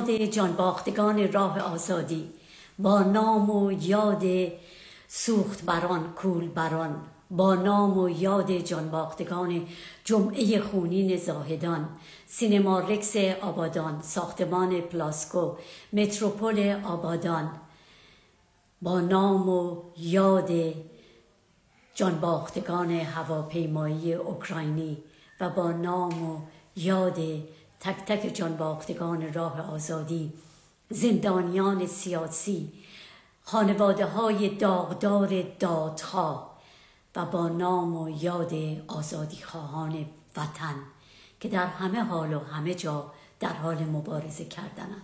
یاد جانباختگان راه آزادی، با نام و یاد سوخت بران کول بران، با نام و یاد جانباختگان جمعه خونین زاهدان، سینما رکس آبادان، ساختمان پلاسکو، متروپول آبادان، با نام و یاد جانباختگان هواپیمایی اوکراینی و با نام و یاد تک تک جانباختگان راه آزادی، زندانیان سیاسی، خانواده های داغدار دادخواه و با نام و یاد آزادی خواهان وطن که در همه حال و همه جا در حال مبارزه کردنند،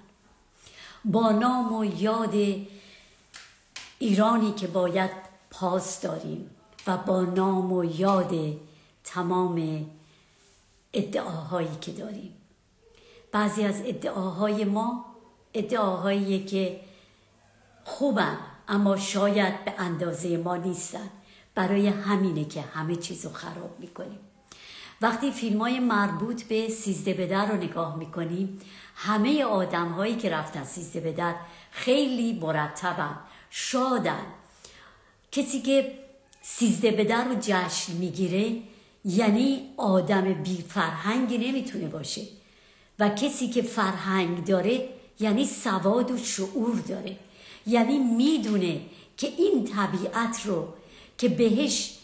با نام و یاد ایرانی که باید پاس داریم و با نام و یاد تمام ادعاهایی که داریم. بعضی از ادعاهای ما ادعاهایی که خوبن اما شاید به اندازه ما نیستن، برای همینه که همه چیزو خراب میکنیم. وقتی فیلمای مربوط به 13 به در رو نگاه میکنیم، همه آدمهایی که رفتن 13 به در خیلی مرتبن، شادن. کسی که 13 به در رو جشن میگیره یعنی آدم بی فرهنگی نمیتونه باشه و کسی که فرهنگ داره یعنی سواد و شعور داره، یعنی میدونه که این طبیعت رو که بهش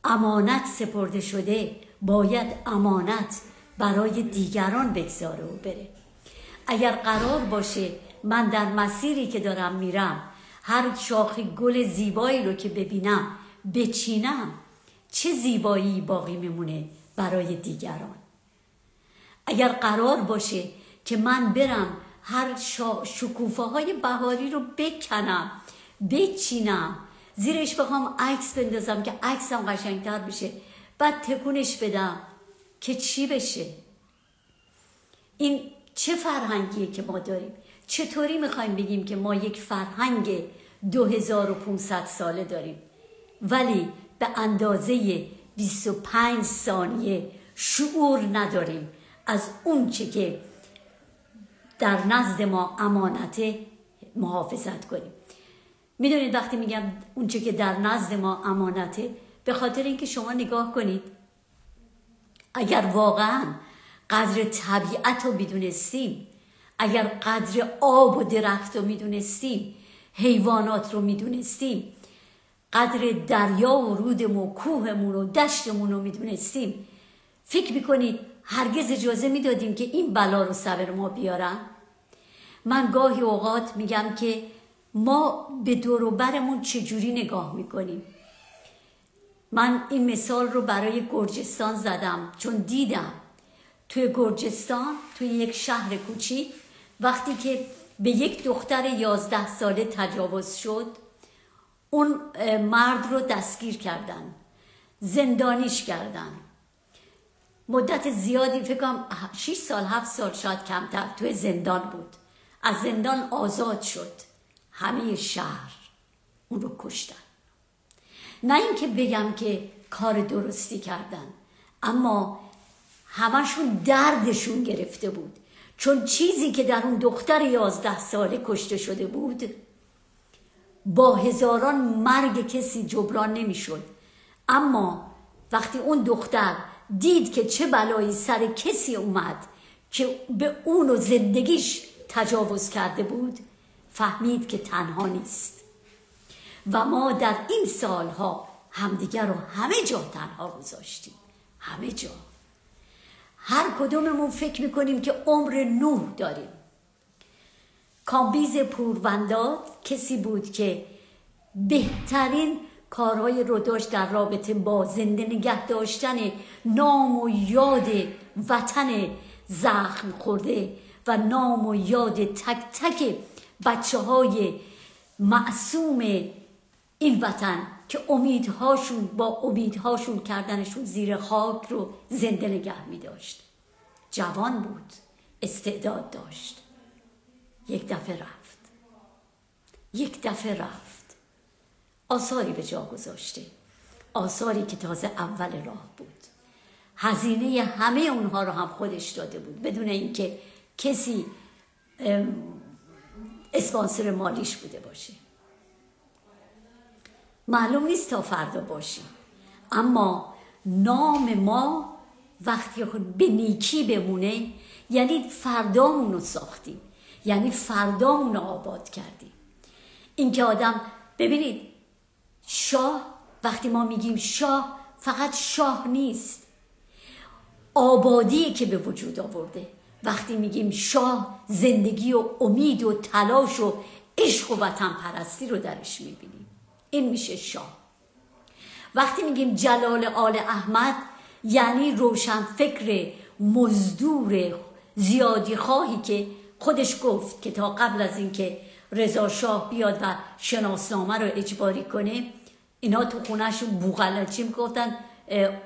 امانت سپرده شده باید امانت برای دیگران بگذاره و بره. اگر قرار باشه من در مسیری که دارم میرم هر شاخه گل زیبایی رو که ببینم بچینم، چه زیبایی باقی میمونه برای دیگران. اگر قرار باشه که من برم هر شکوفه های بهاری رو بکنم بچینم، زیرش بخوام عکس بندازم که عکسم قشنگتر بشه، بعد تکونش بدم که چی بشه؟ این چه فرهنگیه که ما داریم؟ چطوری میخوایم بگیم که ما یک فرهنگ 2500 ساله داریم ولی به اندازه 25 ثانیه شعور نداریم از اون چه که در نزد ما امانته محافظت کنیم؟ میدونید وقتی میگم اون چه که در نزد ما امانته، به خاطر اینکه شما نگاه کنید اگر واقعا قدر طبیعت رو میدونستیم، اگر قدر آب و درخت رو میدونستیم، حیوانات رو میدونستیم، قدر دریا و رودمون و کوهمون و دشتمون رو میدونستیم، فکر میکنید هرگز اجازه میدادیم که این بلا رو سر ما بیارن؟ من گاهی اوقات میگم که ما به دور و برمون چجوری نگاه میکنیم. من این مثال رو برای گرجستان زدم چون دیدم توی گرجستان، توی یک شهر کوچیک، وقتی که به یک دختر 11 ساله تجاوز شد، اون مرد رو دستگیر کردن، زندانیش کردن، مدت زیادی، فکر کنم 6 سال 7 سال شاید کمتر توی زندان بود. از زندان آزاد شد، همه شهر اون رو کشتن. نه اینکه بگم که کار درستی کردن، اما همشون دردشون گرفته بود، چون چیزی که در اون دختر 11 ساله کشته شده بود با هزاران مرگ کسی جبران نمیشد. اما وقتی اون دختر دید که چه بلایی سر کسی اومد که به اون و زندگیش تجاوز کرده بود، فهمید که تنها نیست. و ما در این سالها همدیگر رو همه جا تنها گذاشتیم، همه جا. هر کدوممون فکر میکنیم که عمر نوح داریم. کامبیز پورونداد کسی بود که بهترین کارهای رو داشت در رابطه با زنده نگه داشتن نام و یاد وطن زخم خورده و نام و یاد تک تک بچه های معصوم این وطن که امیدهاشون با امیدهاشون کردنشون زیر خاک رو زنده نگه می داشت. جوان بود، استعداد داشت، یک دفعه رفت، آثاری به جا گذاشته، آثاری که تازه اول راه بود. هزینه همه اونها رو هم خودش داده بود بدون اینکه کسی اسپانسر مالیش بوده باشه. معلوم نیست تا فردا باشه، اما نام ما وقتی به نیکی بمونه یعنی فردامون رو ساختیم، یعنی فردامون رو آباد کردیم. این که آدم، ببینید شاه، وقتی ما میگیم شاه فقط شاه نیست، آبادی که به وجود آورده. وقتی میگیم شاه زندگی و امید و تلاش و عشق و وطن پرستی رو درش میبینیم، این میشه شاه. وقتی میگیم جلال آل احمد یعنی روشن فکر مزدور زیادی خواهی که خودش گفت که تا قبل از اینکه رضا شاه بیاد و شناسنامه رو اجباری کنه، اینا تو خونهشون بوغلچی میگفتن،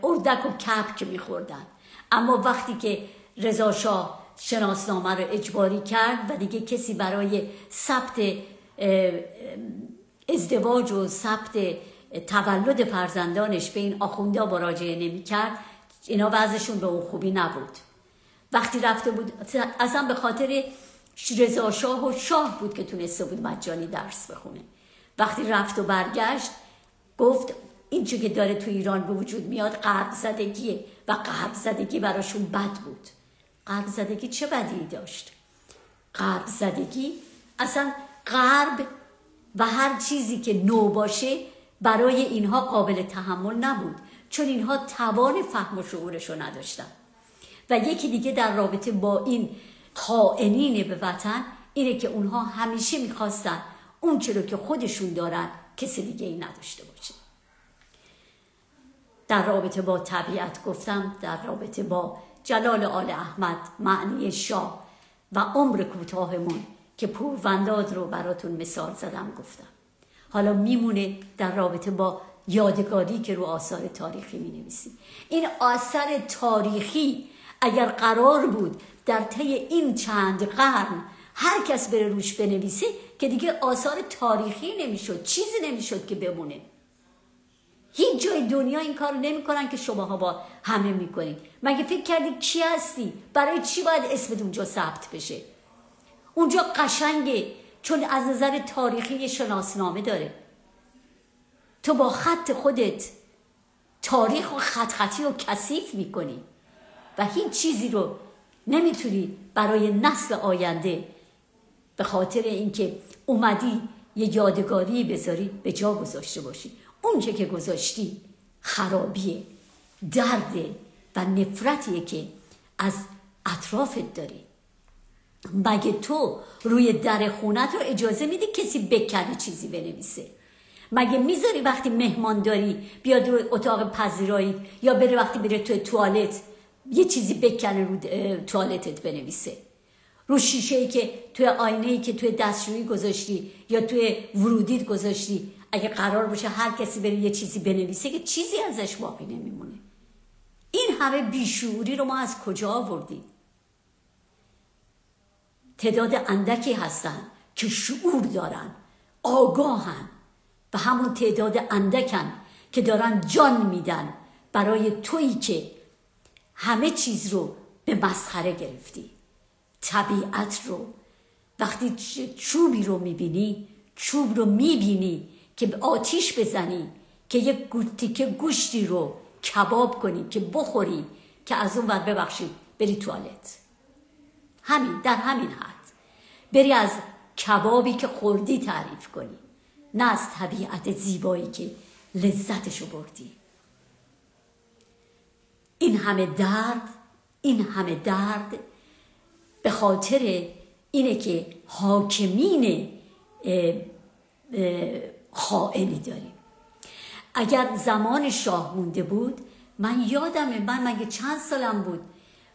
اردک و کبک میخوردن. اما وقتی که رضا شاه شناسنامه رو اجباری کرد و دیگه کسی برای ثبت ازدواج و ثبت تولد فرزندانش به این آخونده مراجعه نمی کرد، اینا وضعشون به اون خوبی نبود. وقتی رفته بود، اصلا به خاطر رضا شاه و شاه بود که تونسته بود مجانی درس بخونه. وقتی رفت و برگشت گفت این چه که داره تو ایران به وجود میاد غرب زدگیه و غرب زدگی براشون بد بود. غرب زدگی چه بدی داشت؟ غرب زدگی اصلا غرب و هر چیزی که نو باشه برای اینها قابل تحمل نبود، چون اینها توان فهم و شعورش رو نداشتن. و یکی دیگه در رابطه با این خائنین به وطن اینه که اونها همیشه میخواستن اون چرا که خودشون دارن کسی دیگه ای نداشته باشه. در رابطه با طبیعت گفتم، در رابطه با جلال آل احمد معنی شاه و عمر کوتاهمون که پورونداد رو براتون مثال زدم گفتم. حالا میمونه در رابطه با یادگاری که رو آثار تاریخی می نویسیم. این آثار تاریخی اگر قرار بود در طی این چند قرن هر کس بره روش بنویسه که دیگه آثار تاریخی نمیشد، چیزی نمیشد که بمونه. هیچ جای دنیا این کار نمیکنن که شماها با همه میکنید. مگه فکر کردی کی هستی؟ برای چی باید اسمت اونجا ثبت بشه؟ اونجا قشنگه چون از نظر تاریخی یه شناسنامه داره. تو با خط خودت تاریخ و خط خطی و کثیف میکنی و هیچ چیزی رو نمیتونی برای نسل آینده به خاطر اینکه اومدی یه یادگاری بذاری به جا گذاشته باشی. اون که گذاشتی خرابیه، درده و نفرتیه که از اطرافت داری. مگه تو روی در خونت رو اجازه میدی کسی بکنه چیزی بنویسه؟ مگه میذاری وقتی مهمان داری بیاد روی اتاق پذیرایی یا بره وقتی بره توی توالت یه چیزی بکنه رو توالتت بنویسه؟ رو شیشه‌ای که توی آینه‌ای که توی دستشویی گذاشتی یا توی ورودیت گذاشتی، اگه قرار باشه هر کسی بره یه چیزی بنویسه که چیزی ازش باقی نمیمونه. این همه بیشعوری رو ما از کجا آوردیم؟ تعداد اندکی هستن که شعور دارن، آگاهن و همون تعداد اندکن که دارن جان میدن برای تویی که همه چیز رو به مسخره گرفتی. طبیعت رو وقتی چوبی رو میبینی، چوب رو میبینی که به آتیش بزنی که یک تیکه گوشتی رو کباب کنی که بخوری که از اون ور ببخشید بری توالت. همین در همین حد بری از کبابی که خوردی تعریف کنی، نه از طبیعت زیبایی که لذتشو بردی. این همه درد به خاطر اینه که حاکمین خائنی داریم. اگر زمان شاه مونده بود، من یادمه، من مگه چند سالم بود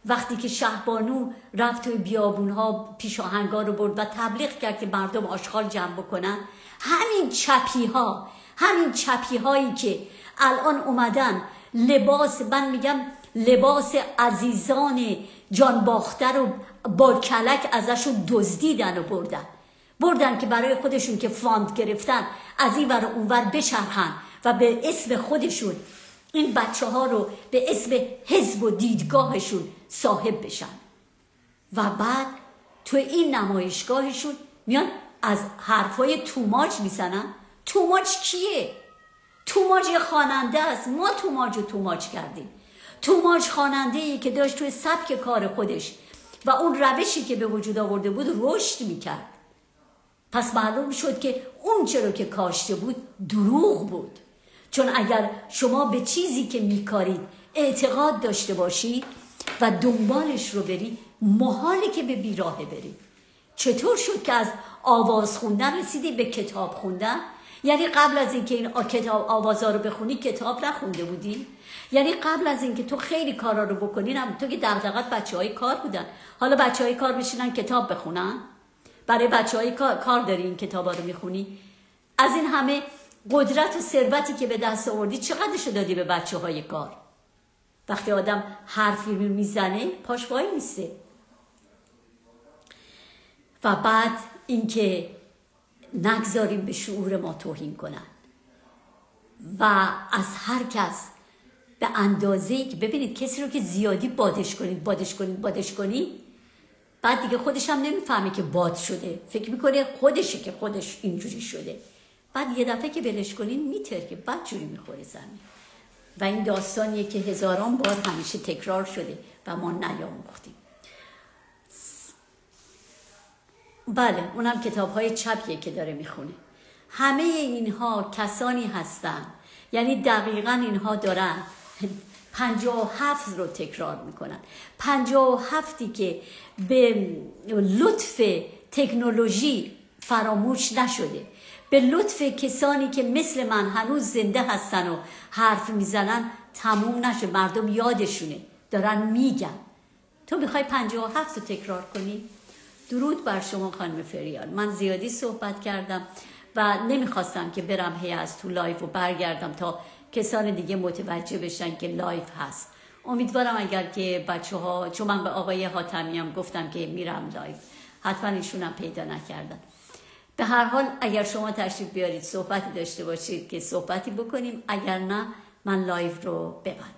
وقتی که شهبانو رفت توی بیابونها پیش آهنگا رو برد و تبلیغ کرد که مردم آشغال جمع بکنن. همین چپی هایی که الان اومدن لباس، من میگم لباس عزیزان جان باخته رو با کلک ازشون دزدیدن و بردن که برای خودشون که فاند گرفتن از این ور اونور بچرخن و به اسم خودشون این بچه ها رو به اسم حزب و دیدگاهشون صاحب بشن. و بعد تو این نمایشگاهشون میان از حرفای توماج میزنن. توماج کیه؟ توماج یه خواننده است. ما توماج رو توماج کردیم. توماج خواننده ای که داشت توی سبک کار خودش و اون روشی که به وجود آورده بود رشد میکرد. پس معلوم شد که اون چرا که کاشته بود دروغ بود. چون اگر شما به چیزی که میکارید اعتقاد داشته باشید و دنبالش رو بری، محاله که به بیراهه بری. چطور شد که از آواز خوندن رسیدی به کتاب خوندن؟ یعنی قبل از اینکه این کتاب آوازا رو بخونی کتاب نخونده بودی؟ یعنی قبل از اینکه تو خیلی کارا رو بکنی، تو که دغدغت بچهای کار بودن، حالا بچهای کار بشینن کتاب بخونن؟ برای بچهای کار داری این کتابا رو میخونی؟ از این همه قدرت و ثروتی که به دست آوردی چقدرشو دادی به بچهای کار؟ وقتی آدم حرفی میزنه پاش وای میسته. و بعد اینکه نگذاریم به شعور ما توهین کنن و از هر کس به اندازه‌ای که ببینید کسی رو که زیادی بادش کنید بعد دیگه خودش هم نمیفهمه که باد شده، فکر میکنه خودشه که خودش اینجوری شده. بعد یه دفعه که بلش کنین میترکه، بعد جوری میخوره زمین. و این داستانیه که هزاران بار همیشه تکرار شده و ما نیاموختیم. بله، اونم کتاب های چپیه که داره میخونه. همه اینها کسانی هستن، یعنی دقیقا اینها دارن 57 رو تکرار میکنن. 57 که به لطف تکنولوژی فراموش نشده، به لطف کسانی که مثل من هنوز زنده هستن و حرف میزنن تموم نشه. مردم یادشونه، دارن میگن. تو میخوای 57 رو تکرار کنی؟ درود بر شما خانم فریال. من زیادی صحبت کردم و نمیخواستم که برم هی از تو لایف و برگردم تا کسان دیگه متوجه بشن که لایف هست. امیدوارم اگر که بچه ها، چون من به آقای حاتمی هم گفتم که میرم لایف، حتما ایشون هم پیدا نکردن. به هر حال اگر شما تشریف بیارید صحبتی داشته باشید که صحبتی بکنیم، اگر نه من لایف رو ببندم.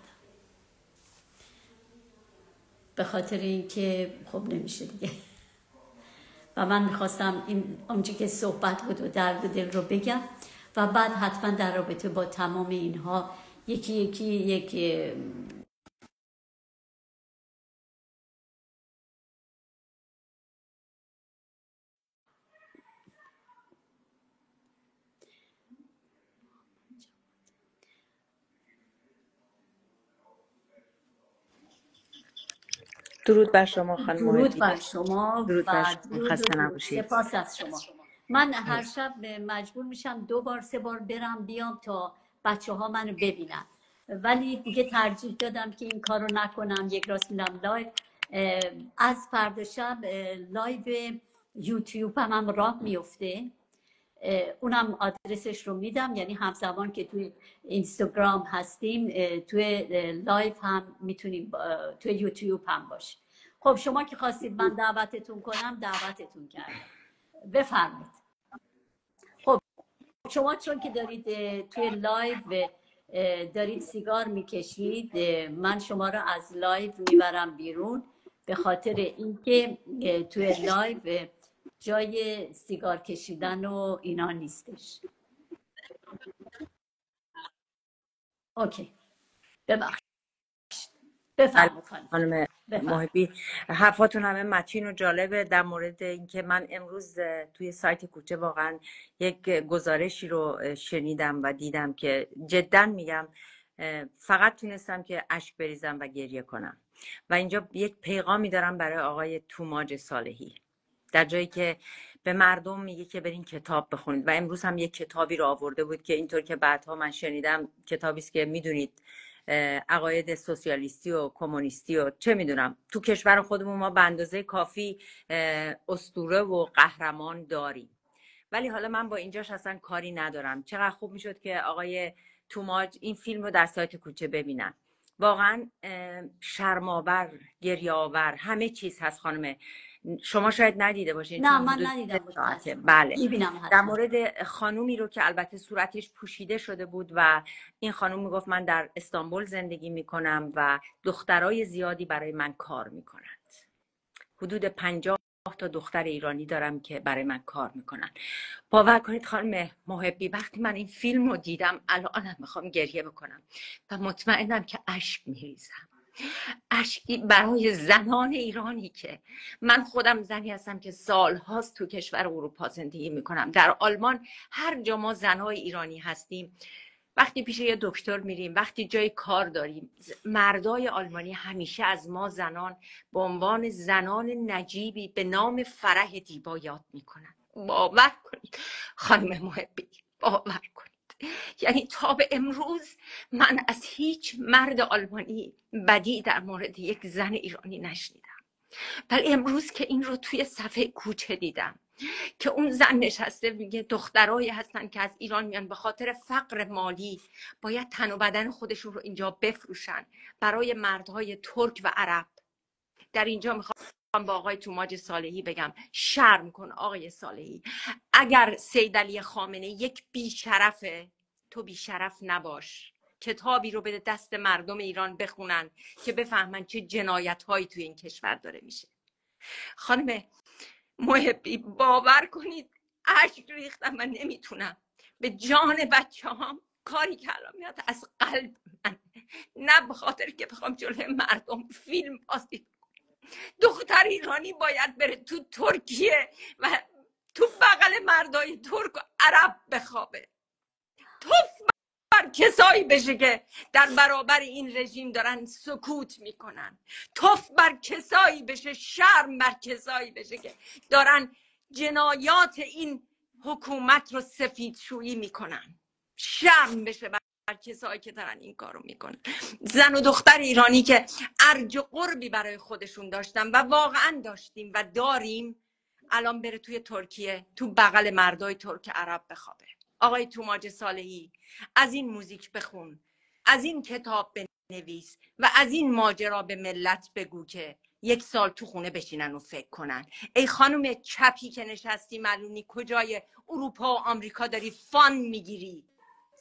به خاطر اینکه خب نمیشه دیگه. و من میخواستم این اونچه که صحبت بود و درد دل رو بگم و بعد حتما در رابطه با تمام اینها یکی درود بر شما خانم درود محبی. بر شما درود بر و شما، خسته نباشید. سپاس از شما. من هر شب مجبور میشم 2 بار 3 بار برم بیام تا بچه ها منو ببینن، ولی دیگه ترجیح دادم که این کارو نکنم. یک راست میرم لایو. از فردا شب لایو یوتیوب هم راه میفته، اونم آدرسش رو میدم. یعنی همزمان که توی اینستاگرام هستیم توی لایو هم میتونیم توی یوتیوب هم باشه. خب شما که خواستید من دعوتتون کنم دعوتتون کردم، بفرمایید. خب شما چون که دارید توی لایو دارید سیگار میکشید، من شما رو از لایو میبرم بیرون، به خاطر اینکه توی لایو جای سیگار کشیدن و اینا نیستش. اوکی، ببخشید. بفرمایید خانم محبی، حرفاتون همه متین و جالبه در مورد اینکه من امروز توی سایت کوچه واقعا یک گزارشی رو شنیدم و دیدم که جدا میگم فقط تونستم که اشک بریزم و گریه کنم. و اینجا یک پیغامی دارم برای آقای توماج صالحی، در جایی که به مردم میگه که برین کتاب بخونید. و امروز هم یک کتابی رو آورده بود که اینطور که بعدها من شنیدم کتابی است که میدونید عقاید سوسیالیستی و کمونیستی و چه میدونم تو کشور خودمون ما به اندازه کافی اسطوره و قهرمان داریم. ولی حالا من با اینجاش اصلا کاری ندارم. چقدر خوب میشد که آقای توماج این فیلم رو در سایت کوچه ببینن. واقعا شرم‌آور، گریه‌آور، همه چیز هست. خانم شما شاید ندیده باشین. نه من ندیدم. بله. میبینم. در مورد خانومی رو که البته صورتش پوشیده شده بود و این خانوم میگفت من در استانبول زندگی میکنم و دخترای زیادی برای من کار میکنند. حدود 50 تا دختر ایرانی دارم که برای من کار میکنن. باور کنید خانم محبی، وقتی من این فیلم رو دیدم الانم میخوام گریه بکنم و مطمئنم که اشک میریزم، اشکی برای زنان ایرانی که من خودم زنی هستم که سالهاست تو کشور اروپا زندگی میکنم. در آلمان هر جا ما زنهای ایرانی هستیم، وقتی پیش یه دکتر میریم، وقتی جای کار داریم، مردای آلمانی همیشه از ما زنان به عنوان زنان نجیبی به نام فرح دیبا یاد میکنن. باور کنید خانم محبی، باور کنید. یعنی تا به امروز من از هیچ مرد آلمانی بدی در مورد یک زن ایرانی نشنیدم، ولی امروز که این رو توی صفحه کوچه دیدم که اون زن نشسته میگه دخترایی هستن که از ایران میان به خاطر فقر مالی باید تن و بدن خودشون رو اینجا بفروشن برای مردهای ترک و عرب. در اینجا میخوام با آقای توماج صالحی بگم شرم کن آقای صالحی. اگر سید علی خامنه یک بیشرفه، تو بیشرف نباش. کتابی رو به دست مردم ایران بخونن که بفهمن چه جنایت هایی توی این کشور داره میشه. خانم محبی باور کنید اشک ریختم و نمیتونم به جان بچه هم کاری که الان میاد از قلب من، نه به خاطر که بخوام جلوی مردم فیلم بازی. دختر ایرانی باید بره تو ترکیه و تو بغل مردای ترک و عرب بخوابه. توف بر کسایی بشه که در برابر این رژیم دارن سکوت میکنن. توف بر کسایی بشه، شرم بر کسایی بشه که دارن جنایات این حکومت رو سفیدشویی میکنن. شرم بشه بر کسایی که دارن این کارو میکنن. زن و دختر ایرانی که ارج و قربی برای خودشون داشتن و واقعا داشتیم و داریم، الان بره توی ترکیه تو بغل مردای ترک عرب بخوابه. آقای توماج صالحی، از این موزیک بخون، از این کتاب بنویس و از این ماجرا به ملت بگو که یک سال تو خونه بشینن و فکر کنن. ای خانم چپی که نشستی معلومی کجای اروپا و آمریکا داری فان میگیری،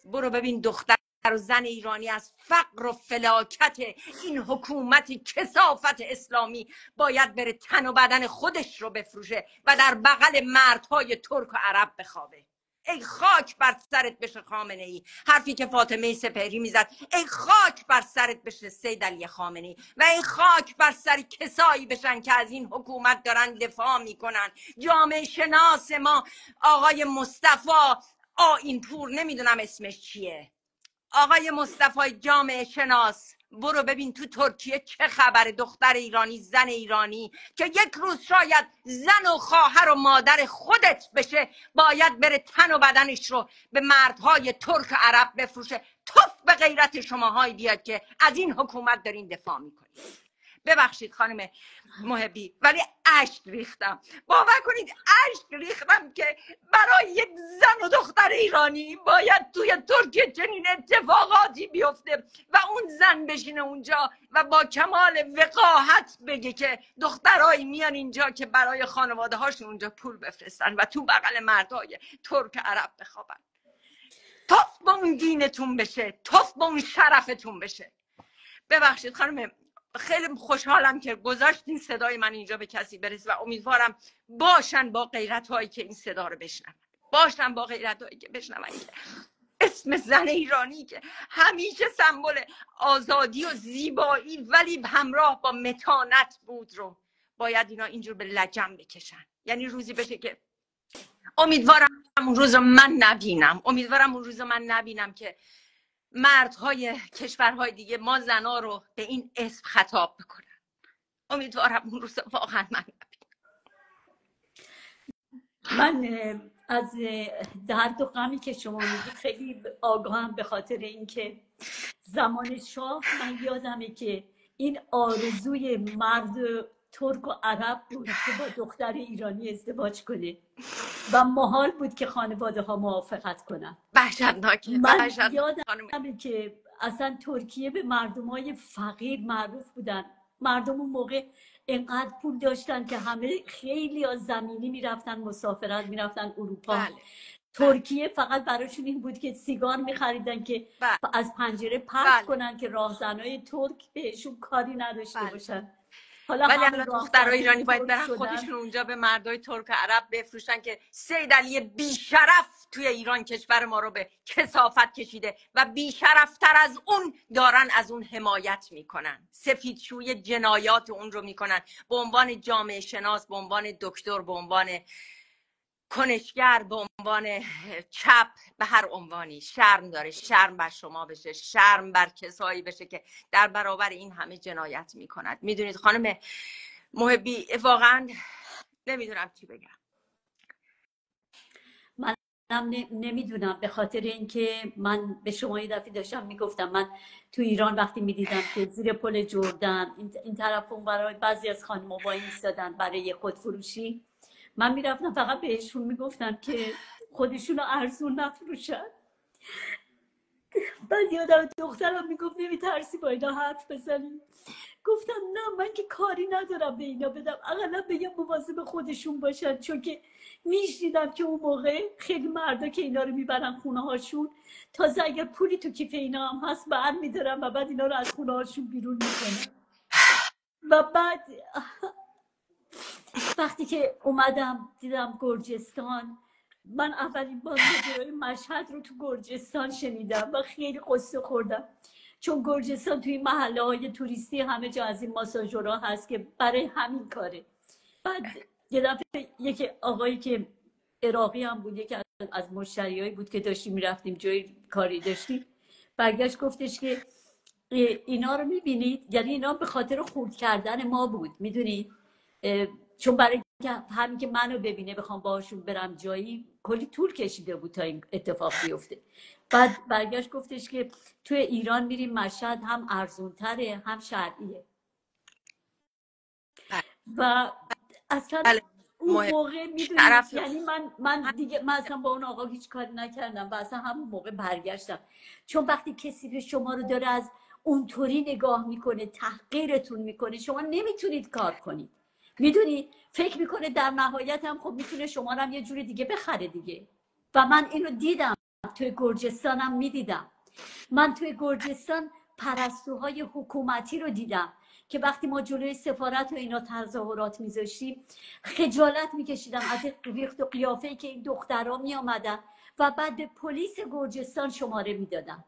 برو ببین دختر و زن ایرانی از فقر و فلاکت این حکومت کثافت اسلامی باید بره تن و بدن خودش رو بفروشه و در بغل مردهای ترک و عرب بخوابه. ای خاک بر سرت بشه خامنه ای، حرفی که فاطمه سپهری میزد، ای خاک بر سرت بشه سید علی خامنه ای، و ای خاک بر سر کسایی بشن که از این حکومت دارن دفاع میکنن. جامعه شناس ما آقای مصطفی این پور، نمیدونم اسمش چیه، آقای مصطفی جامعه شناس، برو ببین تو ترکیه چه خبر. دختر ایرانی، زن ایرانی که یک روز شاید زن و خواهر و مادر خودت بشه باید بره تن و بدنش رو به مردهای ترک عرب بفروشه. توف به غیرت شماهایی بیاد که از این حکومت دارین دفاع میکنید. ببخشید خانم محبی ولی اشک ریختم. باور کنید اشک ریختم که برای یک زن و دختر ایرانی باید توی ترکیه چنین اتفاقاتی بیفته و اون زن بشینه اونجا و با کمال وقاحت بگه که دخترایی میان اینجا که برای خانواده هاشون اونجا پول بفرستن و تو بغل مردای ترک عرب بخوابن. توف با اون دینتون بشه، توف با اون شرفتون بشه. ببخشید خانم، خیلی خوشحالم که گذاشتین صدای من اینجا به کسی برسه و امیدوارم باشن با غیرت هایی که این صدا رو بشنون، باشن با غیرت هایی که بشنون که اسم زن ایرانی که همیشه سمبل آزادی و زیبایی ولی همراه با متانت بود رو باید اینا اینجور به لجن بکشن. یعنی روزی بشه که امیدوارم اون روز من نبینم، امیدوارم اون روز من نبینم که مردهای کشورهای دیگه ما زنا رو به این اسم خطاب بکنن. امیدوارم اون روز واقعا من نبینم. من از درد و غمی که شما میگید خیلی آگاهم، به خاطر اینکه زمان شاه من یادمه که این آرزوی مرد ترک و عرب بود که با دختر ایرانی ازدواج کنه و محال بود که خانواده ها موافقت کنن. وحشتناکه. من یادمه که اصلا ترکیه به مردم های فقیر معروف بودن. مردم اون موقع اینقدر پول داشتن که همه خیلی از زمینی میرفتن مسافرت، میرفتن اروپا. بله. ترکیه فقط براشون این بود که سیگار میخریدن که از پنجره پرت کنن که راهزنای ترک بهشون کاری نداشته باشن. حالا ولی همه الان دخترای راهزنای ایرانی باید ترک برن شدن. خودشون اونجا به مردای ترک و عرب بفروشن که سید علی بیشرف توی ایران کشور ما رو به کثافت کشیده و بیشرفتر از اون دارن از اون حمایت میکنن، سفیدشوی جنایات اون رو میکنن به عنوان جامعه شناس، به عنوان دکتر، به عنوان کنشگر، به عنوان چپ، به هر عنوانی. شرم داره، شرم بر شما بشه، شرم بر کسایی بشه که در برابر این همه جنایت میکند. میدونید خانم محبی، واقعا نمیدونم چی بگم. منم نمیدونم، به خاطر اینکه من به شما یه دفعه داشتم میگفتم من تو ایران وقتی میدیدم که زیر پل جردن این طرف اون برای بعضی از خانم‌ها وای میستادن برای خودفروشی، من میرفتم فقط بهشون میگفتم که خودشونو ارزون نفروشن. بعد یادم دخترم میگفت نمیترسی با اینا حرف بزنی؟ گفتم نه، من که کاری ندارم به اینا بدم، اقلا بگم مواظب خودشون باشن، چون که میشنیدم که اون موقع خیلی مردا که اینا رو میبرن خونه هاشون، تازه اگر پولی تو کیف اینا هم هست برمیدارن و بعد اینا رو از خونه هاشون بیرون میکنن. و بعد وقتی که اومدم دیدم گرجستان، من اولین بار ماجرای مشهد رو تو گرجستان شنیدم و خیلی قصه خوردم، چون گرجستان توی محله های توریستی همه جا از این ماساژورها هست که برای همین کاره. بعد یه دفعه یکی آقایی که عراقی هم بود، یکی از مشتریایی بود که داشتیم میرفتیم جای کاری داشتیم، برگشت گفتش که اینا رو میبینید، یعنی اینا به خاطر خورد کردن ما بود، میدونید، چون برای همین که منو ببینه بخوام باهاشون برم جایی، کلی طول کشیده بود تا این اتفاق بیفته. بعد برگشت گفتش که توی ایران میریم مشهد، هم ارزونتره هم شرعیه. و اصلا اون موقع میدونید، یعنی من دیگه اصلا با اون آقا هیچ کاری نکردم و اصلا همون موقع برگشتم، چون وقتی کسی به شما رو داره از اونطوری نگاه میکنه، تحقیرتون میکنه، شما نمیتونید کار کنید. میدونی فکر میکنه در نهایت هم خب میتونه شما رو هم یه جوری دیگه بخره دیگه. و من اینو دیدم توی گرجستانم، میدیدم من توی گرجستان پرستوهای حکومتی رو دیدم که وقتی ما جلوی سفارت و اینا تظاهرات میذاشتیم خجالت میکشیدم از این ریخت و قیافه‌ای که این دخترها میامدن و بعد به پلیس گرجستان شماره میدادن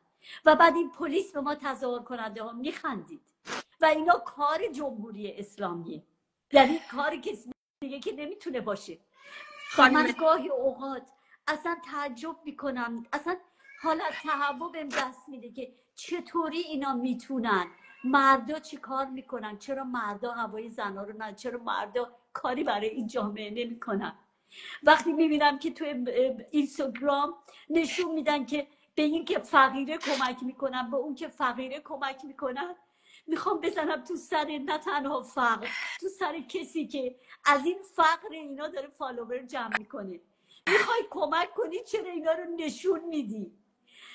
و بعد این پلیس به ما تظاهر کننده ها میخندید و اینا کار جمهوری اسلامیه، یعنی کار کسی دیگه که نمیتونه باشه. و من گاهی اوقات اصلا تعجب میکنم، اصلا حالت تهوع بهم دست میده که چطوری اینا میتونن، مردا چی کار میکنن، چرا مردا هوای زنا رو نه، چرا مردا کاری برای این جامعه نمیکنن. وقتی میبینم که توی اینستاگرام نشون میدن که به این که فقیره کمک میکنن، به اون که فقیره کمک میکنن، میخوام بزنم تو سر نه تنها فقر، تو سر کسی که از این فقر اینا داره فالوور جمع میکنه. میخوای کمک کنی، چرا اینا رو نشون میدی؟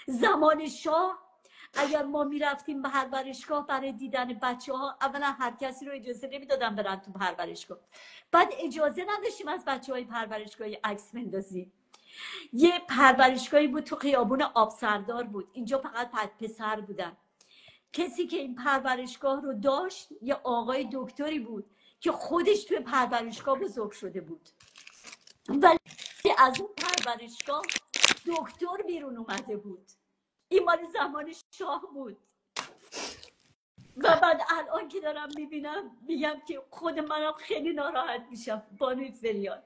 زمان شاه اگر ما میرفتیم به پرورشگاه برای دیدن بچه ها، اولا هر کسی رو اجازه نمیدادن برن تو پرورشگاه، بعد اجازه نداشتیم از بچه های پرورشگاهی عکس بندازیم. یه پرورشگاهی بود تو خیابون آبسردار بود، اینجا فقط پسر بودن. کسی که این پرورشگاه رو داشت یه آقای دکتری بود که خودش توی پرورشگاه بزرگ شده بود، ولی از اون پرورشگاه دکتر بیرون اومده بود. این مال زمان شاه بود. و بعد الان که دارم میبینم میگم که خود منم خیلی ناراحت میشم. بانوی فریاد،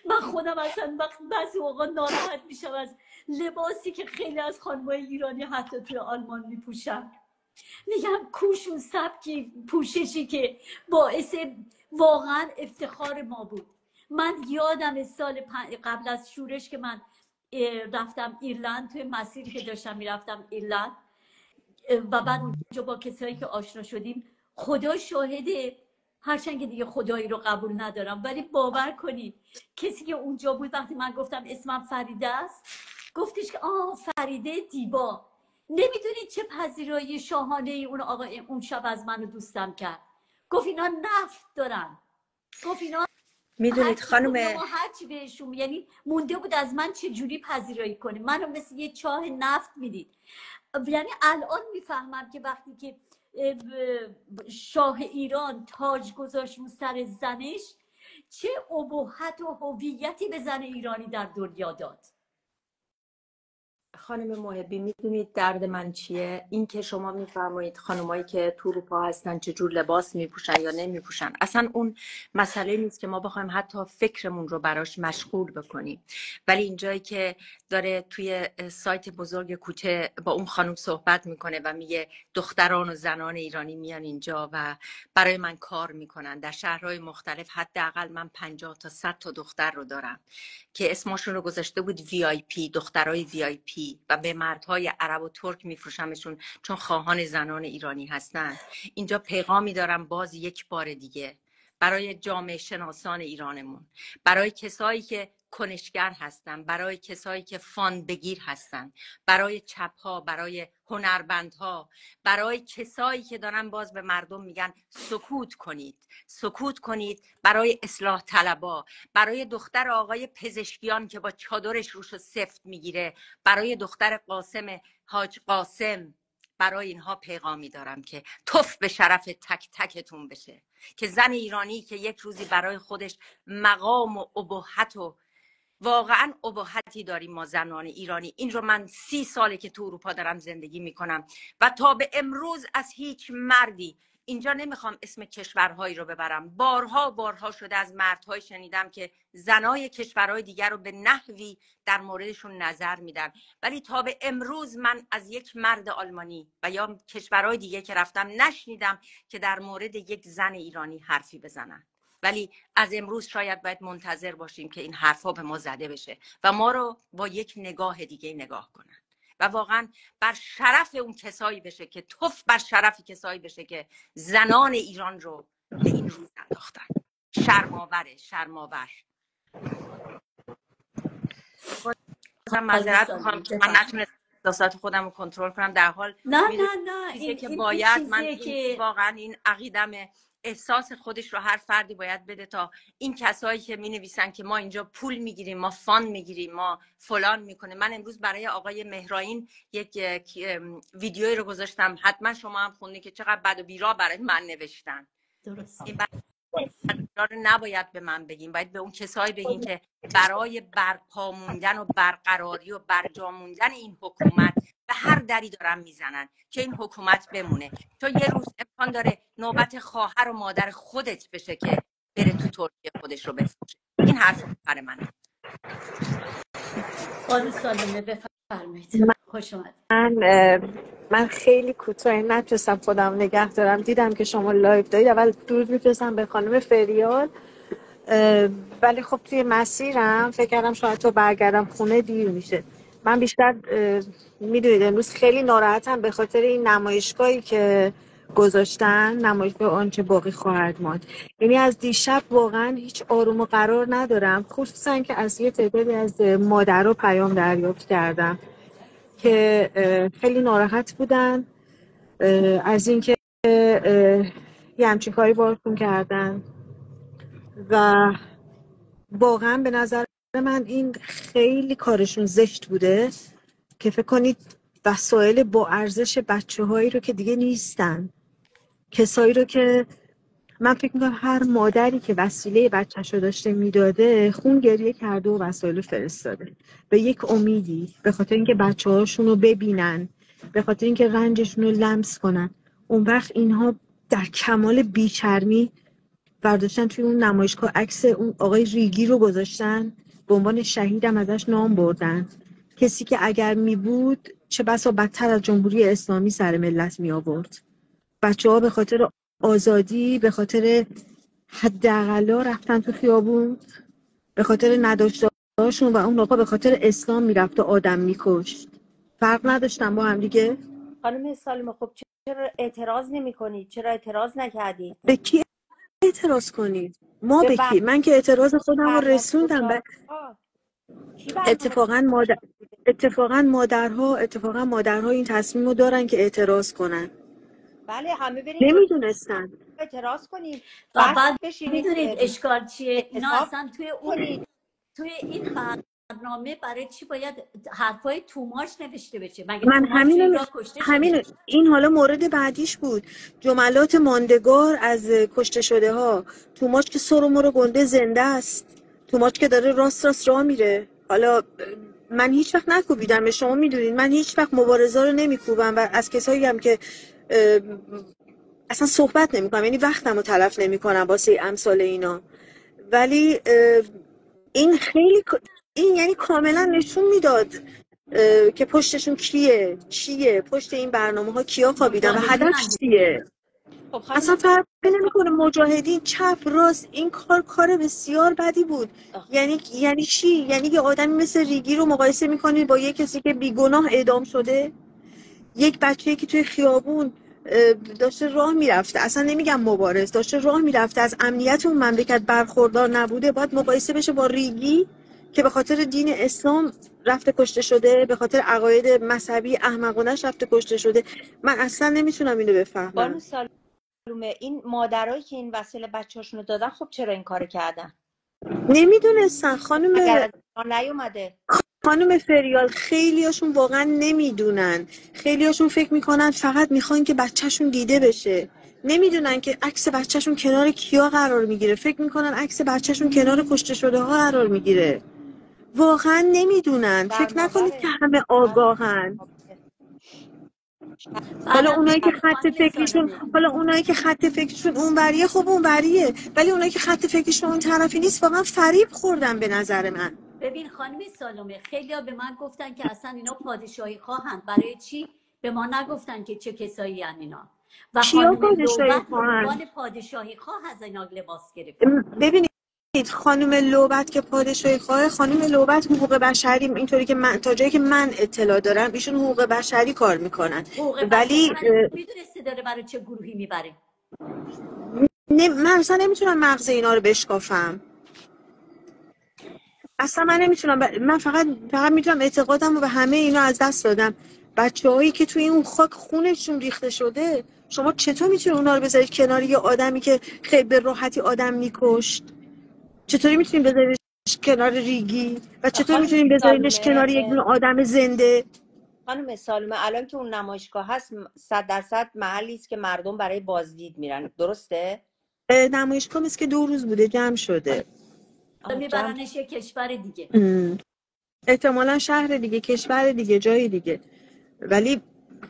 من خودم اصلا بعضی اوقات ناراحت میشم از لباسی که خیلی از خانم‌های ایرانی حتی توی آلمان میپوشن. میگم کوشون سبکی پوششی که باعث واقعا افتخار ما بود. من یادم سال قبل از شورش که من رفتم ایرلند، توی مسیری که داشتم میرفتم ایرلند و بعد اونجا با کسایی که آشنا شدیم، خدا شاهده، هرچند که دیگه خدایی رو قبول ندارم، ولی باور کنید کسی که اونجا بود وقتی من گفتم اسمم فریده است، گفتش که فریده دیبا. نمیدونید چه پذیرایی شاهانه ای اون آقا اون شب از منو دوستم کرد. گفت اینا نفت دارن، گفت اینا میدونید خانم، هرچی بهشون، یعنی مونده بود از من چه جوری پذیرایی کنه، منو مثل یه چاه نفت میدید. یعنی الان میفهمم که وقتی که شاه ایران تاج گذاشت رو سر زنش، چه ابهت و هویتی به زن ایرانی در دنیا داد. خانم محبی میدونید درد من چیه؟ این که شما میفرمایید خانمایی که تو اروپا هستن چجور لباس میپوشن یا نمیپوشن، اصلا اون مسئله نیست که ما بخوایم حتی فکرمون رو براش مشغول بکنیم. ولی اینجایی که داره توی سایت بزرگ کوچه با اون خانم صحبت میکنه و میگه دختران و زنان ایرانی میان اینجا و برای من کار میکنن در شهرهای مختلف، حداقل من 50 تا 100 تا دختر رو دارم که اسمشون رو گذاشته بود VIP، دخترای VIP، و به مردهای عرب و ترک میفروشمشون چون خواهان زنان ایرانی هستن. اینجا پیغامی دارم باز یک بار دیگه برای جامعه شناسان ایرانمون، برای کسایی که کنشگر هستن، برای کسایی که فاند بگیر هستن، برای چپ‌ها، برای هنرمندها، برای کسایی که دارن باز به مردم میگن سکوت کنید، سکوت کنید، برای اصلاح طلبا، برای دختر آقای پزشکیان که با چادرش روشو سفت میگیره، برای دختر قاسم حاج قاسم، برای اینها پیغامی دارم که توف به شرف تک تکتون بشه که زن ایرانی که یک روزی برای خودش مقام و ابهت و واقعا ابهتی داریم ما زنان ایرانی. این رو من 30 ساله که تو اروپا دارم زندگی میکنم و تا به امروز از هیچ مردی، اینجا نمیخوام اسم کشورهایی رو ببرم، بارها شده از مردهای شنیدم که زنای کشورهای دیگر رو به نحوی در موردشون نظر میدن، ولی تا به امروز من از یک مرد آلمانی و یا کشورهای دیگه که رفتم نشنیدم که در مورد یک زن ایرانی حرفی بزنن. ولی از امروز شاید باید منتظر باشیم که این حرفا به ما زده بشه و ما رو با یک نگاه دیگه نگاه کنن و واقعا بر شرف اون کسایی بشه که توف بر شرف کسایی بشه که زنان ایران رو به این روز انداختن. شرم‌آوره، شرم‌آور. معذرت میخوام که من نتونستم احساسات خودم رو کنترل کنم، در حال نه چیزی که باید من که واقعا این عقیدمه، احساس خودش رو هر فردی باید بده تا این کسایی که می نویسن که ما اینجا پول میگیریم، ما فاند میگیریم، ما فلان میکنه. من امروز برای آقای مهرائین یک ویدیویی رو گذاشتم، حتما شما هم خوندی که چقدر بد و بیرا برای من نوشتن. درست. این رو نباید به من بگیم، باید به اون کسایی بگین که برای برپا موندن و برقراری و برجا موندن این حکومت به هر دری دارن میزنن که این حکومت بمونه، چون یه روز امکان داره نوبت خواهر و مادر خودت بشه که بره تو ترکیه خودش رو بفروشه. این حرف پر منه. خانم سالمه بفرمایید. خوش اومد. من خیلی کوتاه نتونستم خودم نگه دارم، دیدم که شما لایو دارید. اول درود میفرستم به خانم فریال، ولی خب توی مسیرم فکر کردم شاید تو برگردم خونه دیر میشه. من بیشتر میدونید امروز خیلی ناراحتم به خاطر این نمایشگاهی که گذاشتن، نمایشگاه آنچه باقی خواهد ماند. یعنی از دیشب واقعا هیچ آروم و قرار ندارم، خصوصا که از یه تعدادی از مادرها پیام دریافت کردم که خیلی ناراحت بودن از اینکه یه همچین کاری باشون کردن و واقعا به نظر من این خیلی کارشون زشت بوده که فکر کنید وسایل با ارزش بچه هایی رو که دیگه نیستن، کسایی رو که من فکر میکنم هر مادری که وسیله بچه‌شو داشته میداده خون گریه کرده و وسایل فرستاده به یک امیدی، به خاطر اینکه بچه‌هاشون رو ببینن، به خاطر اینکه رنجشون رو لمس کنن. اون وقت اینها در کمال بی‌شرمی برداشتن توی اون نمایشگاه عکس اون آقای ریگی رو گذاشتن، به عنوان شهیدم ازش نام بردن، کسی که اگر می بود چه بسا بدتر از جمهوری اسلامی سر ملت می آورد. بچه‌ها به خاطر آزادی، به خاطر حداقلا رفتن تو خیابون، به خاطر نداشته‌هاشون، و اون آقا به خاطر اسلام میرفت و آدم میکشت. فرق نداشتن با هم دیگه. خانم سالمه خب چرا اعتراض نمی کنید؟ چرا اعتراض نکردید؟ به کی اعتراض کنید؟ ما به کی؟ من که اعتراض خودم رو رسوندم. اتفاقا مادرها این تصمیم رو دارن که اعتراض کنن. بله همه بریم نمیدونستن اعتراض کنیم. و بعد میدونید اشکال چیه؟ اینا اصلا توی این برنامه برای چی باید حرفای توماچ نوشته بشه؟ مگه من توماچ تو همین ایران کشته همین شده؟ این حالا مورد بعدیش بود، جملات ماندگار از کشته شده ها. توماچ که سر و مر گنده زنده است، توماچ که داره راست راست راه میره. حالا من هیچ وقت نکوبیدم، شما میدونید من هیچ وقت مبارزا رو نمیکوبم و از کسایی هم که اه، اصلا صحبت نمیکنم، یعنی وقتم رو تلف نمیکنم واسه امثال اینا. ولی این خیلی این یعنی کاملا نشون میداد که پشتشون چیه، پشت این برنامه ها کیا خوابیدن و هدف مجاهدینن دیگه. چیه. خب اصلا خانم فرق نمیکنه مجاهدین چپ راست، این کار بسیار بدی بود. یعنی چی؟ یعنی یه آدمی مثل ریگی رو مقایسه میکنید با یه کسی که بیگناه اعدام شده، یک بچه‌ای که توی خیابون داشته راه میرفته، اصلا نمیگم مبارز، داشته راه میرفته، از امنیت اون مملکت برخوردار نبوده، باید مقایسه بشه با ریگی که به خاطر دین اسلام رفته کشته شده، به خاطر عقاید مذهبی احمقانه‌اش رفته کشته شده. من اصلا نمیتونم اینو بانو بفهمم. سالومه، این مادرایی که این وسیله بچه‌هاشون رو دادن، خب چرا این کارو کردن؟ نمیدونستن اگر از ایران نیومده. خانم فریال، خیلیاشون واقعا نمیدونن، خیلیاشون فکر میکنن فقط میخوان که بچهشون دیده بشه، نمیدونن که عکس بچهشون کنار کیا قرار میگیره، فکر میکنن عکس بچهشون کنار کشته شده ها قرار میگیره. واقعا نمیدونن، در فکر نکنید که مادره. همه بله. آگاهن. حالا بعدم اونایی که میدونی خط خانم فکریشون سالمه، حالا اونایی که خط فکریشون اونوریه، خب اونوریه، ولی اونایی که خط فکریشون اون طرفی نیست واقعا فریب خوردن به نظر من. ببین خانم سالمه، خیلی ها به من گفتن که اصلا اینا پادشاهی خواهند. برای چی؟ به ما نگفتن که چه کسایی هن اینا. و کیا خانم پادشاهی لوبت به خواهن؟ عنوان پادشاهی خواه از اینا لباس گرفتن. ببینید، خانم لوبت که پادشاهی خواه، خانم لوبت حقوق بشری، اینطوری که من تا جایی که من اطلاع دارم ایشون حقوق بشری کار میکنن، حقوق بشری ولی من میدونستی داره برای چه گروهی میبره. من اصلا نمیتونم مغز اینا رو بشکافم. اصلا من نمیتونم من فقط میتونم اعتقادم رو به همه اینا از دست دادم. بچه‌هایی که توی اون خاک خونشون ریخته شده، شما چطور میتونید اونا رو بذارید کنار یه آدمی که خیلی به راحتی آدم میکشت؟ چطوری میتونیم بذارینش کنار ریگی و چطور خانم میتونیم بذارینش سالومه، کنار یک دونه آدم زنده؟ الان که اون نمایشگاه هست 100% محلی است که مردم برای بازدید میرن، درسته؟ نمایشگاه مثل که 2 روز بوده جمع شده. جمع. میبرنش یه کشور دیگه. احتمالا شهر دیگه، کشور دیگه، جای دیگه. ولی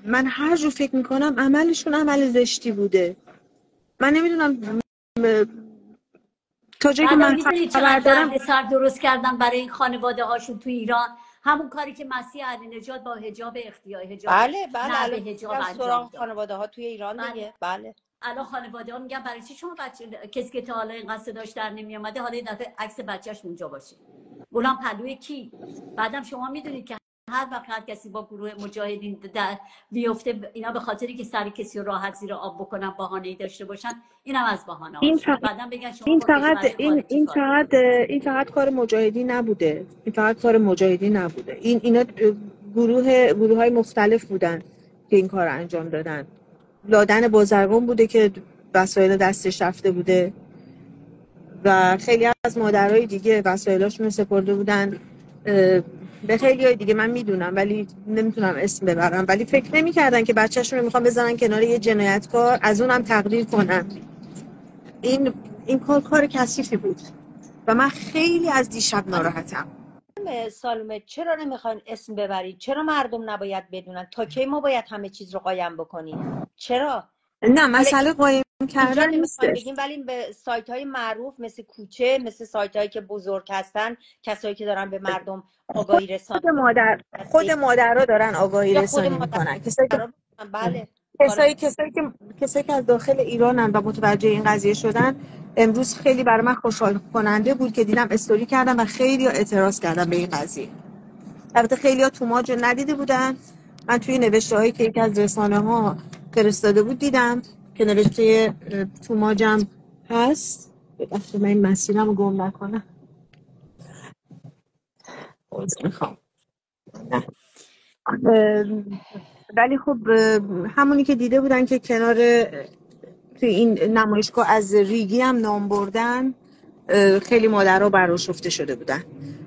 من هر جو فکر میکنم عملشون عمل زشتی بوده. من نمیدونم تا جایی که بعدم من میدونی خبر چقدر دارم. دردسر درست کردن برای این خانواده هاشون تو ایران. همون کاری که مسیح علی نجات با حجاب اختیار، حجاب بله بله، نه به الان حجاب میرن انجام سراغ داد. خانواده ها توی ایران بله. دیگه. بله. الان خانواده ها میگن برای چی شما بچه، کسی که تا حالا اینقدر صداش در نمی اومده حالا یه دفعه عکس بچهش اونجا باشه، اونم پلوی کی؟ بعدم شما میدونید که هر وقت هر کسی با گروه مجاهدین در بیفته، اینا به خاطری که سر کسی رو راحت زیر آب بکنن، بهانه‌ای داشته باشن، اینم از بهانه این هاشونه. فقط بعدم بگن شما این با فقط کشورهای این خارجی این کار دارید. فقط این فقط کار مجاهدین نبوده، این فقط کار مجاهدین نبوده. اینا گروه های مختلف بودن که این کار رو انجام دادن. لادن بازرگان بوده که وسایل دستش رفته بوده و خیلی از مادرای دیگه وسایلاشون رو سپرده بودن به خیلی های دیگه. من میدونم ولی نمیتونم اسم ببرم، ولی فکر نمی‌کردن که بچه‌شون رو میخوان بزنن کنار یه جنایتکار، از اونم تقدیر کنن. این کار کثیفی بود و من خیلی از دیشب ناراحتم. سالومه، چرا نمیخواین اسم ببرید؟ چرا مردم نباید بدونن؟ تا کی ما باید همه چیز رو قایم بکنیم؟ چرا؟ نه، حالا مسئله قایم اینجا کردن نمیخوایم نیستش. بگیم، ولی به سایت های معروف مثل کوچه، مثل سایت هایی که بزرگ هستن، کسایی که دارن به مردم آگاهی رسانی خود مادرها دارن آگاهی یا خود رسانی مادر میکنن. کسایی که رو بکنن. بله. کار کسایی کسایی که کسایی که از داخل ایرانن و متوجه این قضیه شدن، امروز خیلی برای من خوشحال کننده بود که دیدم استوری کردم و خیلی اعتراض کردم به این قضیه. البته خیلی ها توماج رو ندیده بودن. من توی نوشته هایی که یکی از رسانه ها فرستاده بود دیدم که نوشته توماجم هست. ببخشید من این مسیرم رو گم نکنم. عذر میخوام. ولی خب همونی که دیده بودن که کنار توی این نمایشگاه از ریگی هم نام بردن، خیلی مادرها براشفته شده بودن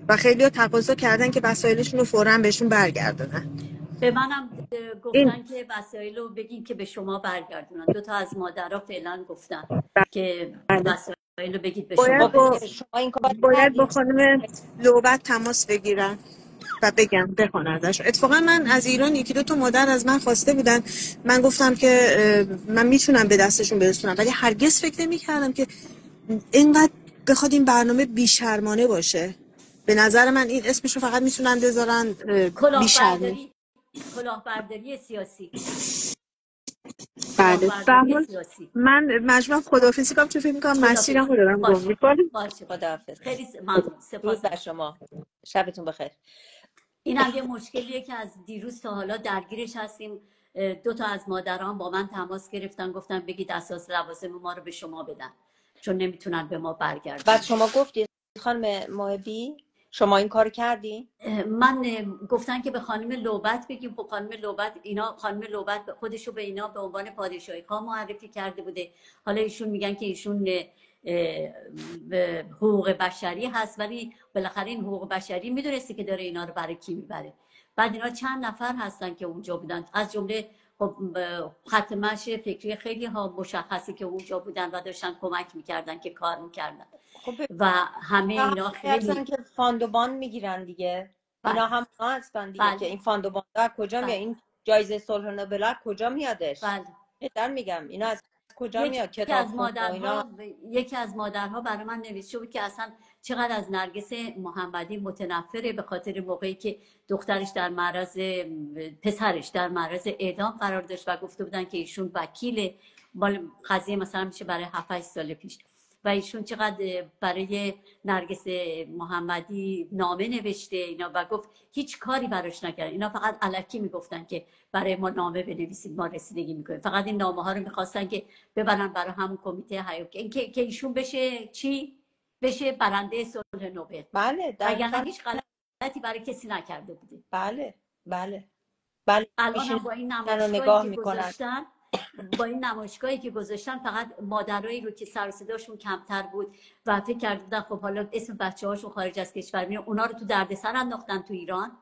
و خیلی ها تقاضا کردن که وسایلشون رو فوراً بهشون برگردونن. به منم این گفتن که وسایل رو بگین که به شما برگردونن. 2 تا از مادرها فعلا گفتن که بله. وسایل رو بگید به شما باید با برسه. شما این کار باید با کردین؟ خانم لوبت تماس بگیرن و بگم بخوان ازش. اتفاقا من از ایران 1-2 تا مادر از من خواسته بودن، من گفتم که من میتونم به دستشون برسونم، ولی هرگز فکر نمی‌کردم که اینقدر بخواد این برنامه بیشرمانه باشه. به نظر من این اسمشو فقط میتونن بذارن بیشرمی. کلاهبرداری سیاسی. بله. به هر کلاهبرداری حال سیاسی. من مجبورم خداحافظی کنم چون فکر می‌کنم مسیرم خدافظ. رو دارم گم باشه می‌کنم. باشه. خداحافظ. خیلی ممنون. درود سپاس بر از شما. شبتون بخیر. این هم یه مشکلیه که از دیروز تا حالا درگیرش هستیم. 2 تا از مادران با من تماس گرفتن، گفتن بگید اساس لوازم ما رو به شما بدن چون نمیتونن به ما بعد برگردونن. شما گفتید خانم محبی شما این کار کردین؟ من گفتن که به خانم لوبت بگیم. خب خانم لوبت، اینا خانم لوبت خودشو به اینا به عنوان پادشاهی خواه معرفی کرده بوده. حالا ایشون میگن که ایشون حقوق بشری هست، ولی بالاخره این حقوق بشری میدونستی که داره اینا رو برای کی میبره. بعد اینا چند نفر هستن که اونجا بودن، از جمله خب خط مشی فکری خیلی ها مشخصی که اونجا بودن و داشتن کمک میکردن که کار میکردن خب و همه اینا هستن خیلی که فاندوبان میگیرن دیگه. بله اینا هم هستن دیگه بله که این فاندوبان از کجا میاد؟ بله این جایزه صلح نوبل از کجا میادش؟ بله. جدا میگم اینا از کجا میاد؟ کتابخونه و اینا. یکی از مادرها برای من نوشته بود که اصلا چقدر از نرگس محمدی متنفره، به خاطر موقعی که دخترش در معرض پسرش در معرض اعدام قرار داشت و گفته بودن که ایشون وکیل قضیه، مثلا میشه برای 7-8 سال پیش، و ایشون چقدر برای نرگس محمدی نامه نوشته اینا و گفت هیچ کاری براش نکردن. اینا فقط الکی میگفتن که برای ما نامه بنویسید ما رسیدگی میکنیم. فقط این نامه ها رو میخواستن که ببرن برای همون کمیته حیاتی که ایشون بشه چی؟ بشه برنده صلح نوبل. بله وگرنه دقیقاً. هیچ غلطی برای کسی نکرده بوده. بله بله بله. الان هم میشین با این رو نمایشگاهی نگاه که میکنن. گذاشتن فقط مادرایی رو که سر و صداشون کمتر بود و فکر کردن خب حالا اسم بچه‌هاشون خارج از کشور میره، اونا رو تو دردسر انداختن تو ایران.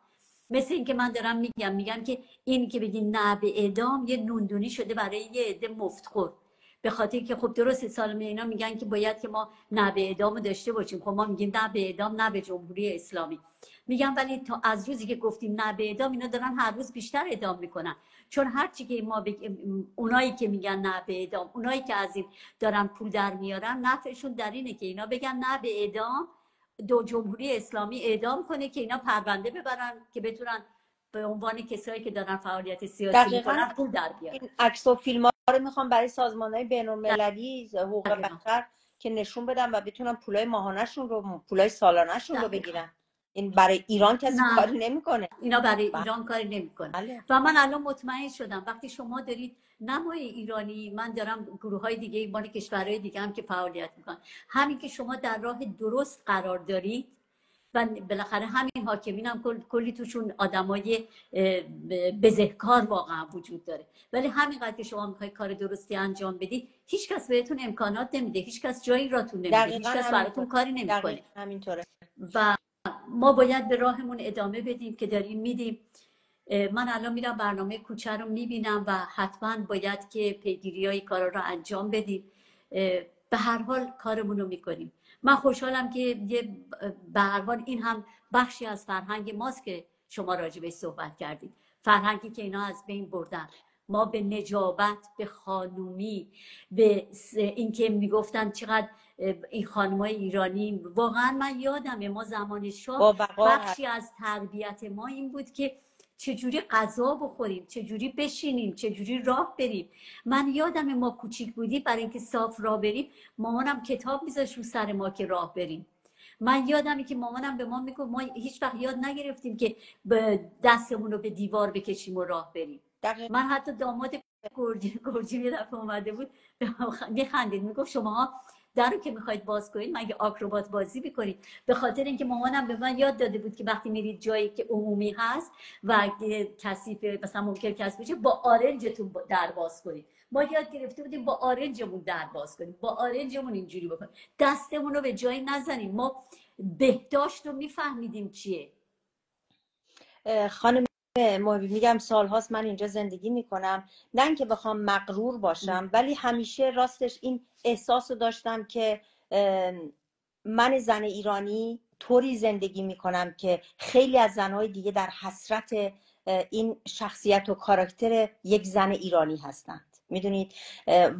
مثل این که من دارم میگم که این که بگین نه به اعدام یه نوندونی شده برای یه عده مفتخور، به خاطر که خب درست سالمه اینا میگن که باید که ما نه به اعدام داشته باشیم. خب ما میگیم نه به اعدام، نه به جمهوری اسلامی. میگم ولی تا از روزی که گفتیم نه به اعدام، اینا دارن هر روز بیشتر اعدام میکنن. چون هر چی که ما اونایی که میگن نه به اعدام، اونایی که از این دارن پول در میارن، نفعشون در اینه که اینا بگن نه به اعدام، دو جمهوری اسلامی اعدام کنه که اینا پرونده ببرن که بتونن به عنوان کسایی که دارن فعالیت سیاسی دقیقاً میکنن پول در بیارن. این عکس و فیلم ها رو میخوام برای سازمان‌های بین‌المللی حقوق دقیقاً. بشر که نشون بدم و بتونن پولای ماهانه‌شون رو، پولای سالانه‌شون رو دقیقاً. بگیرن. این برای ایران کسی نه کاری نمیکنه. اینا برای ایران کاری نمیکنه. بله. و من الان مطمئن شدم وقتی شما دارید نمای ایرانی، من دارم گروه های دیگه مال کشورهای دیگه هم که فعالیت میکنن، همین که شما در راه درست قرار دارید و بالاخره همین حاکمین هم کلی توشون آدمای بزهکار واقعا وجود داره، ولی همینقدر که شما میخواید کار درستی انجام بدید هیچ کس بهتون امکانات نمیده، هیچ کس جایی راتون نمیده، هیچ کس براتون کاری نمیکنه. دقیقاً همینطوره. و ما باید به راهمون ادامه بدیم که داریم میدیم. من الان میرم برنامه کوچه رو میبینم و حتما باید که پیگیری های کارا رو انجام بدیم. به هر حال کارمون رو میکنیم. من خوشحالم که به هر حال این هم بخشی از فرهنگ ماست که شما راجع بهش صحبت کردید، فرهنگی که اینا از بین بردن. ما به نجابت، به خانومی، به اینکه میگفتن چقدر این خانمای ایرانی، واقعا من یادمه ما زمان شاه بخشی از تربیت ما این بود که چجوری غذا بخوریم، چجوری بشینیم، چجوری راه بریم. من یادمه ما کوچیک بودیم برای اینکه صاف راه بریم مامانم کتاب میذاشت رو سر ما که راه بریم. من یادمه که مامانم به ما میگفت ما هیچ وقت یاد نگرفتیم که دستمون رو به دیوار بکشیم و راه بریم. من حتی داماد گرجی یه دفعه اومده بود میخندید، میگفت شما در رو که میخواید باز کنید مگه آکروبات بازی میکنید؟ به خاطر اینکه مامانم به من یاد داده بود که وقتی میرید جایی که عمومی هست و کثیف مثلا ممکن کثیف بشه با آرنجتون در باز کنید. ما یاد گرفته بودیم با آرنجمون در باز کنیم، با آرنجمون اینجوری بکنیم، دستمون رو به جایی نزنیم. ما بهداشت رو میفهمیدیم چیه. خانم محبی، میگم سالهاست من اینجا زندگی میکنم، نه اینکه بخوام مغرور باشم، ولی همیشه راستش این احساس رو داشتم که من زن ایرانی طوری زندگی میکنم که خیلی از زنهای دیگه در حسرت این شخصیت و کاراکتر یک زن ایرانی هستند. میدونید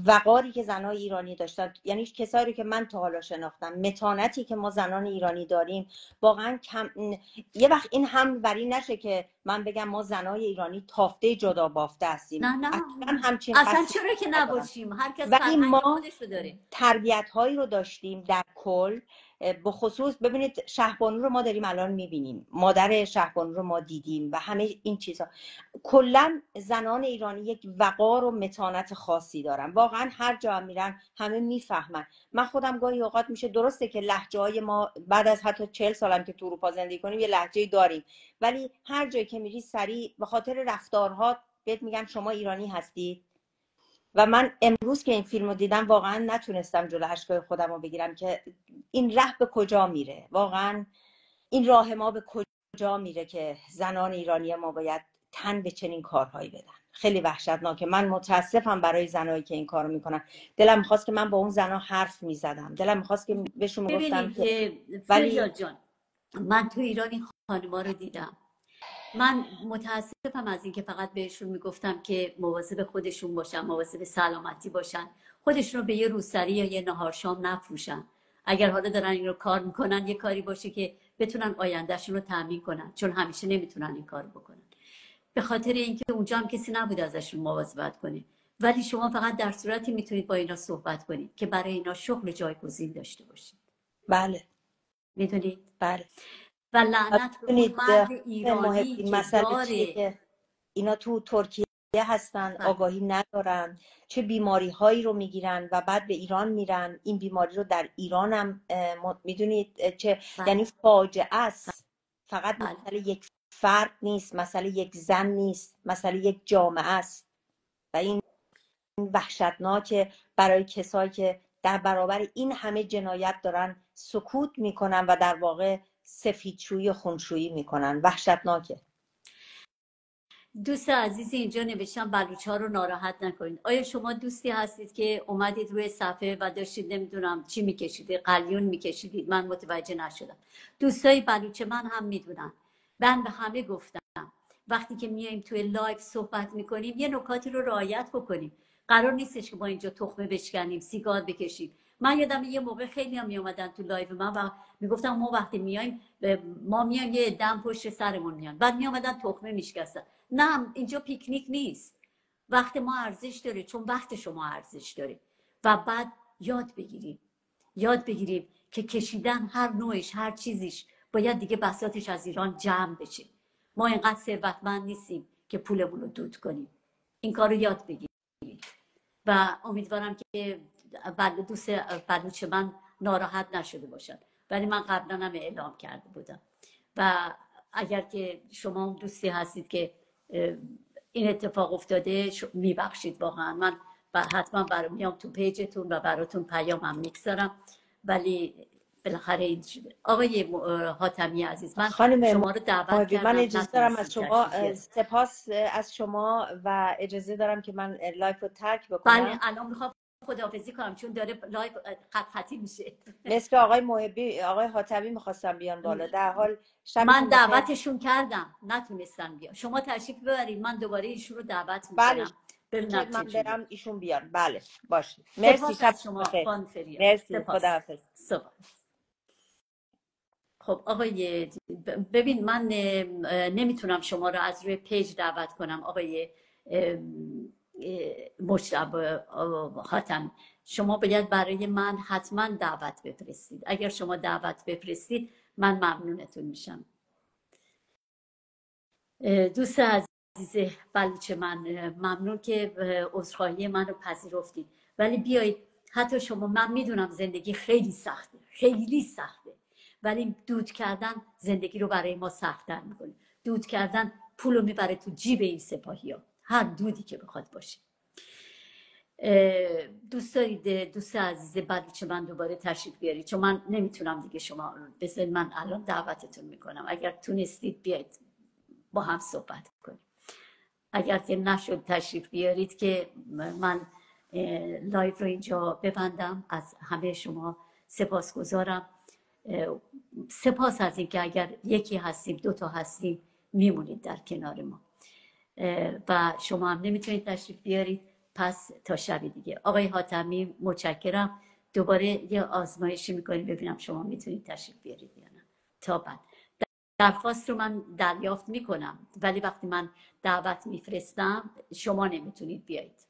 وقاری که زنهای ایرانی داشتن، یعنی کسایی رو که من تا حالا شناختم، متانتی که ما زنان ایرانی داریم واقعا کم. یه وقت این هم بری نشه که من بگم ما زنای ایرانی تافته جدا بافته هستیم، نه اصلا همچین اصلا قصدی چرا که ندارم. نباشیم، هر کس ولی فرهنگ ما خودش رو داره. تربیت هایی رو داشتیم در کل، به خصوص ببینید شهبانو رو ما داریم الان میبینیم، مادر شهبانو رو ما دیدیم و همه این چیزها. کلا زنان ایرانی یک وقار و متانت خاصی دارن، واقعا هر جا هم میرن همه میفهمن. من خودم گاهی اوقات میشه درسته که لهجه های ما بعد از حتی 40 سالم که تو اروپا زندگی کنیم یه لهجه داریم، ولی هر جایی که میری سریع به خاطر رفتارها بهت میگن شما ایرانی هستید. و من امروز که این فیلم رو دیدم واقعا نتونستم جلو اشکای خودم رو بگیرم که این راه به کجا میره، واقعا این راه ما به کجا میره که زنان ایرانی ما باید تن به چنین کارهایی بدن. خیلی وحشتناکه. من متاسفم برای زنایی که این کارو میکنن. دلم میخواست که من با اون زنا حرف میزدم، دلم میخواست که بهشون میگفتم ببینید که فریا ولی جان، من تو ایران این خانما رو دیدم. من متاسفم از اینکه فقط بهشون میگفتم که مواظب خودشون باشن، مواظب سلامتی باشن، خودشون رو به یه روسری یا یه نهار شام نفروشن. اگر حالا دارن این رو کار میکنن یه کاری باشه که بتونن آیندهشون رو تامین کنن، چون همیشه نمیتونن این کار بکنن به خاطر اینکه اونجا هم کسی نبود ازشون مواظبت کنه. ولی شما فقط در صورتی میتونید با اینا صحبت کنید که برای اینا شغل جایگزین داشته باشید. بله میدونید؟ بله. و لعنت به اون ببینید مرد ایرانی محبی، که مسئله چیه داره. که اینا تو ترکیه هستن، بله. آگاهی ندارن، چه بیماری هایی رو میگیرن و بعد به ایران میرن، این بیماری رو در ایران هم میدونید چه بله. یعنی فاجعه است. فقط بله. مسئله یک فرد نیست، مسئله یک زن نیست، مسئله یک جامعه است و این وحشتناکه برای کسایی که در برابر این همه جنایت دارن سکوت میکنن و در واقع سفیدشویی و خونشویی میکنن. وحشتناکه. دوست عزیزی اینجا نوشتم بلوچ ها رو ناراحت نکنید. آیا شما دوستی هستید که اومدید روی صفحه و داشتید نمیدونم چی میکشیدید، قلیون میکشیدید؟ من متوجه نشدم. دوستای بلوچ من هم میدونن. من به همه گفتم وقتی که میایم توی لایو صحبت میکنیم یه نکاتی رو رعایت بکنیم. قرار نیستش که ما اینجا تخمه بشکنیم، سیگار بکشیم. من یادم یه موقع خیلی هم میومدن تو لایو من و میگفتم ما وقتی میایم ما میایم یه دم پشت سرمون میان، بعد میومدن تخمه میشکستن. نه، اینجا پیکنیک نیست. وقت ما ارزش داره، چون وقت شما ارزش داره. و بعد یاد بگیریم که کشیدن هر نوعش، هر چیزیش باید دیگه بساطش از ایران جمع بشه. ما اینقدر ثروتمند نیستیم که پولمون رو دود کنیم. این کار رو یاد بگیریم و امیدوارم که دوست بلوچ من ناراحت نشده باشن. ولی من قبلا هم اعلام کرده بودم و اگر که شما هم دوستی هستید که این اتفاق افتاده میبخشید. واقعا من حتما میام تو پیجتون و براتون پیام هم میگذارم. ولی بالاخره این شده. آقای حاتمی عزیز، من خانم شما رو دعوت محبی، من کردم اجازه دارم از نتونستید شما تشریف بیارید. سپاس از شما و اجازه دارم که من لایف رو ترک بله، بکنم. الان میخوام خداحافظی کنم چون داره لایو خط خطی میشه. مثل آقای محبی، آقای حاتمی میخواستم بیان بالا. در حال من شبتون بخیر. دعوتشون کردم نتونستم بیان. شما تشریف ببرید، من دوباره ایشون رو دعوت بله، میکنم ببینم که من چه جوریه. برم ایشون بیان. بله باشه. مرسی، سپاس شب از شما بخیر. خانم فریا، مرسی، سپاس. خداحافظ. سپاس. خب آقای ببین، من نمیتونم شما رو از روی پیج دعوت کنم آقای مجتبی حاتم. شما باید برای من حتما دعوت بفرستید. اگر شما دعوت بفرستید من ممنونتون میشم. دوست عزیز بلوچ من، ممنون که عذرخواهی من رو پذیرفتید. ولی بیایید، حتی شما، من میدونم زندگی خیلی سخته، خیلی سخته، ولی دود کردن زندگی رو برای ما سخت‌تر میکنه. دود کردن پول رو میبره تو جیب این سپاهی ها، هر دودی که بخواد باشه. دوست دارید دوست عزیز بچه من دوباره تشریف بیارید؟ چون من نمیتونم دیگه شما بذارید من الان دعوتتون میکنم، اگر تونستید بیاید با هم صحبت کنیم. اگر که نشد تشریف بیارید که من لایو رو اینجا ببندم. از همه شما سپاسگزارم. سپاس از اینکه اگر یکی هستیم دوتا هستیم میمونید در کنار ما و شما هم نمیتونید تشریف بیارید. پس تا شب دیگه آقای حاتمی متشکرم. دوباره یه آزمایشی میکنیم ببینم شما میتونید تشریف بیارید یا نه. تا بعد درخواست رو من دریافت میکنم ولی وقتی من دعوت میفرستم شما نمیتونید بیایید.